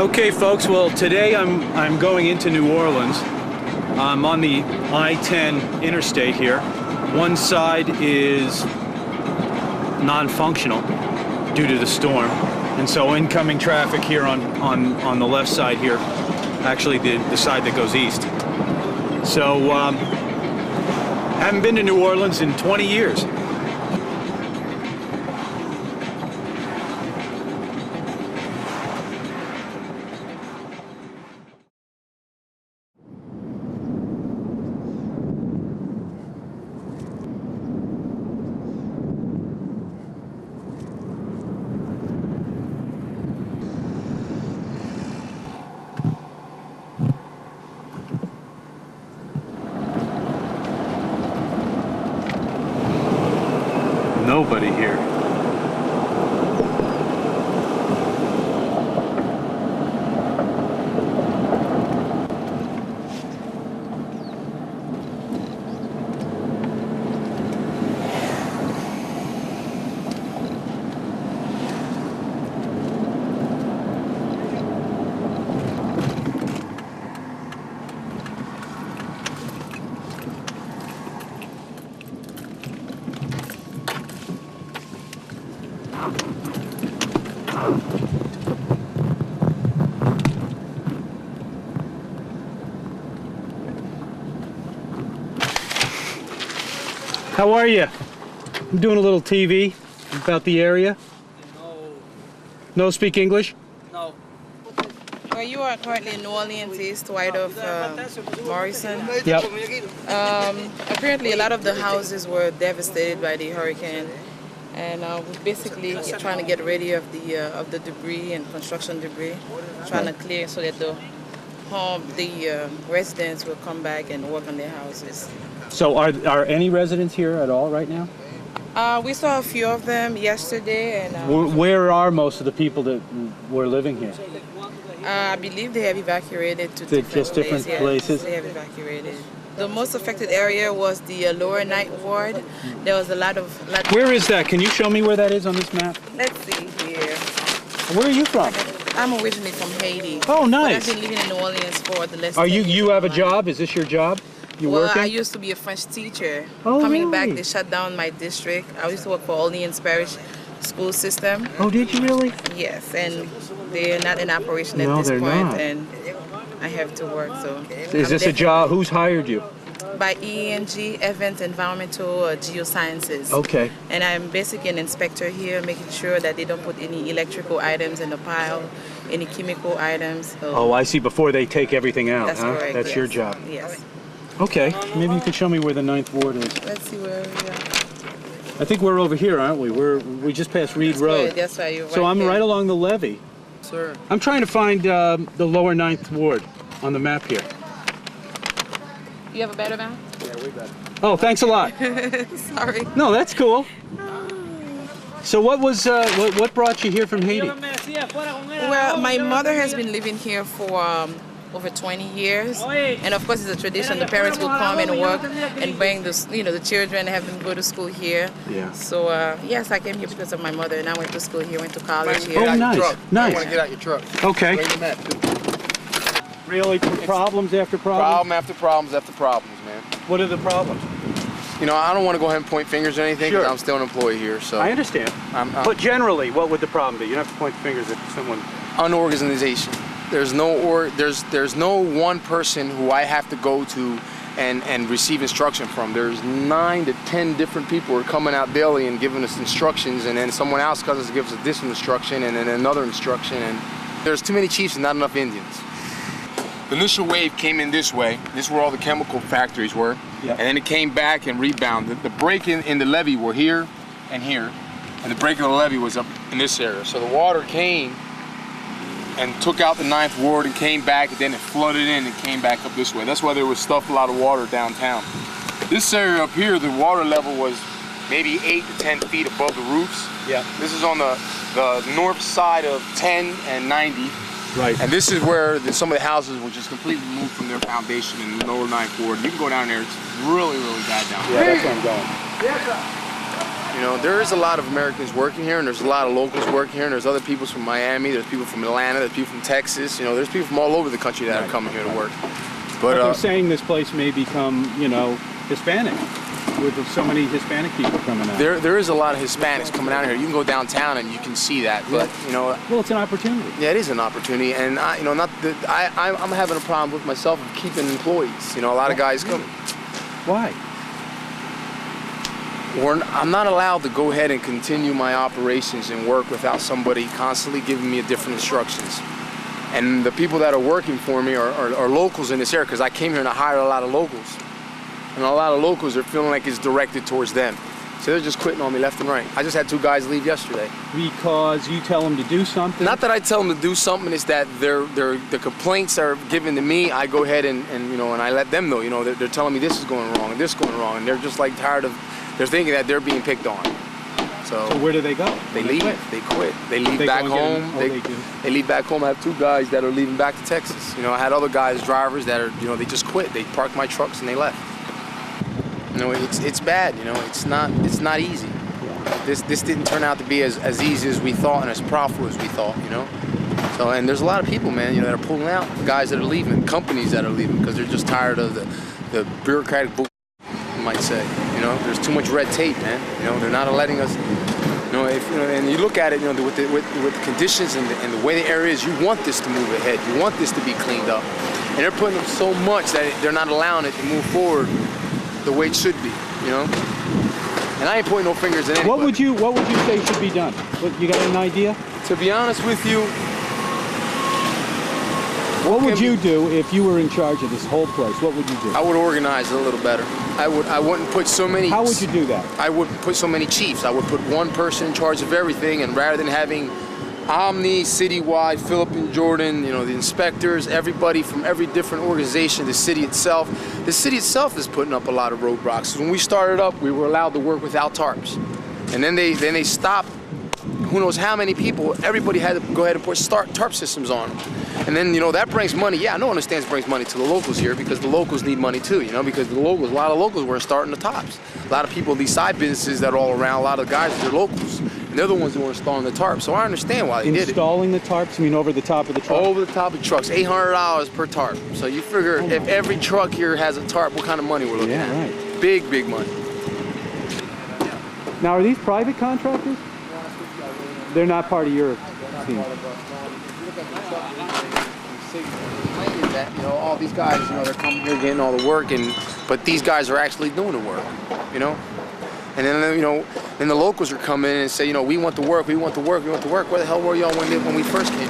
Okay, folks. Well, today I'm going into New Orleans. I'm on the I-10 interstate here. One side is non-functional due to the storm, and so incoming traffic here on the left side here, actually the side that goes east. So haven't been to New Orleans in 20 years. Nobody here. How are you? I'm doing a little TV about the area. No. No speak English? No. Well, you are currently in New Orleans East, wide of Morrison. Yep. Apparently, a lot of the houses were devastated by the hurricane, and we're basically trying to get rid of the debris and construction debris, trying to clear so that the residents will come back and work on their houses. So are any residents here at all right now? We saw a few of them yesterday, and Where are most of the people that were living here? I believe they have evacuated to Just different places? Yes, they have evacuated. The most affected area was the lower ninth ward. There was a lot of... Where is that? Can you show me where that is on this map? Let's see here. Where are you from? I'm originally from Haiti. Oh, nice. But I've been living in New Orleans for the last 10 Are years you have a of my life. job? Is this your job? You Well, working? I used to be a French teacher. Oh, Coming back, really? they shut down my district. I used to work for Orleans Parish school system. Oh, did you really? Yes, and they're not in operation at No, this they're point, not. and I have to work. So Is this a job? Who's hired you? By ENG, Event Environmental Geosciences. Okay. And I'm basically an inspector here, making sure that they don't put any electrical items in the pile, any chemical items. So Oh, I see. Before they take everything out, that's huh? correct. That's yes. your job. Yes. Okay. Maybe you could show me where the ninth ward is. Let's see where we are. I think we're over here, aren't we? We just passed Reed Road. That's why you're So I'm there. right along the levee. Sir. I'm trying to find the lower ninth ward on the map here. You have a better map? Yeah, way better. Oh, thanks a lot. Sorry. No, that's cool. So what was what brought you here from Haiti? Well, my mother has been living here for over 20 years, and of course it's a tradition. The parents will come and work and bring the children, have them go to school here. Yeah. So yes, I came here because of my mother, and I went to school here, went to college here. Oh, nice. I want Nice. to get out your truck. Okay. Bring the map, too. Really, problems after problems? Problem after problems after problems, man. What are the problems? You know, I don't want to go ahead and point fingers or anything because Sure. I'm still an employee here. So I understand. But generally, what would the problem be? You don't have to point fingers at someone. unorganization. There's no one person who I have to go to and receive instruction from. There's 9 to 10 different people who are coming out daily and giving us instructions, and then someone else comes and gives us this instruction and then another instruction, and there's too many chiefs and not enough Indians. The initial wave came in this way. This is where all the chemical factories were. Yeah. And then it came back and rebounded. The break in the levee were here and here. And the break in the levee was up in this area. So the water came and took out the 9th ward and came back, and then it flooded in and came back up this way. That's why there was stuffed a lot of water downtown. This area up here, the water level was maybe 8 to 10 feet above the roofs. Yeah. This is on the north side of 10 and 90. Right. And this is where some of the houses were just completely moved from their foundation in the lower 9th ward. You can go down there, it's really, really bad down there. Yeah, that's where I'm going. You You know, there is a lot of Americans working here, and there's a lot of locals working here, and there's other people from Miami, there's people from Atlanta, there's people from Texas. You know, there's people from all over the country that are coming here to work. But they're saying this place may become, you know, Hispanic, with so many Hispanic people coming out. There is a lot of Hispanics coming out here. You can go downtown and you can see that. But you know, well, it's an opportunity. Yeah, it is an opportunity, and you know, I'm having a problem with myself of keeping employees. You know, a lot of guys come. Why? I'm not allowed to go ahead and continue my operations and work without somebody constantly giving me different instructions. And the people that are working for me are locals in this area, because I came here and I hired a lot of locals. And a lot of locals are feeling like it's directed towards them. So they're just quitting on me left and right. I just had 2 guys leave yesterday. Because you tell them to do something? Not that I tell them to do something, it's that the complaints are given to me. I go ahead and you know, and I let them know, you know, they're telling me this is going wrong and this is going wrong, and they're just like tired of, they're thinking that they're being picked on. So where do they go? They leave. They quit. They leave back home. They leave back home. I have 2 guys that are leaving back to Texas. You know, I had other guys, drivers that are, you know, they just quit. They parked my trucks and they left. You know, it's bad. You know, it's not easy. This didn't turn out to be as easy as we thought and as profitable as we thought. You know, so and there's a lot of people, man, you know, that are pulling out. Guys that are leaving, companies that are leaving because they're just tired of the bureaucratic bull, you might say. You know, there's too much red tape, man. You know, they're not letting us. You know, if you know, and you look at it, you know, with the conditions and the way the area is, you want this to move ahead. You want this to be cleaned up, and they're putting up so much that they're not allowing it to move forward the way it should be. You know, and I ain't pointing no fingers at anybody. What would you say should be done? You got an idea? To be honest with you, what would you do if you were in charge of this whole place? What would you do? I would organize it a little better. I wouldn't put so many. How would you do that? I wouldn't put so many chiefs. I would put one person in charge of everything, and rather than having Omni, Citywide, Phillip and Jordan, you know, the inspectors, everybody from every different organization, the city itself is putting up a lot of roadblocks. When we started up, we were allowed to work without tarps, and then they stopped. Who knows how many people? Everybody had to go ahead and put tarp systems on them. And then, you know, that brings money. Yeah, no one understands brings money to the locals here, because the locals need money too, you know, because a lot of locals were starting the tops. A lot of people, these side businesses that are all around, a lot of guys, they're locals. And they're the ones who were installing the tarp. So I understand why they did it. Installing the tarps, you mean over the top of the truck? Over the top of trucks, $800 per tarp. So you figure if every truck here has a tarp, what kind of money we're looking at? Yeah, right. Big, big money. Now, are these private contractors? They're not part of your team. That, you know, all these guys, you know, they're coming here getting all the work, but these guys are actually doing the work, you know. And then, you know, then the locals are coming in and say, you know, we want the work, we want the work, we want the work. Where the hell were y'all when we first came?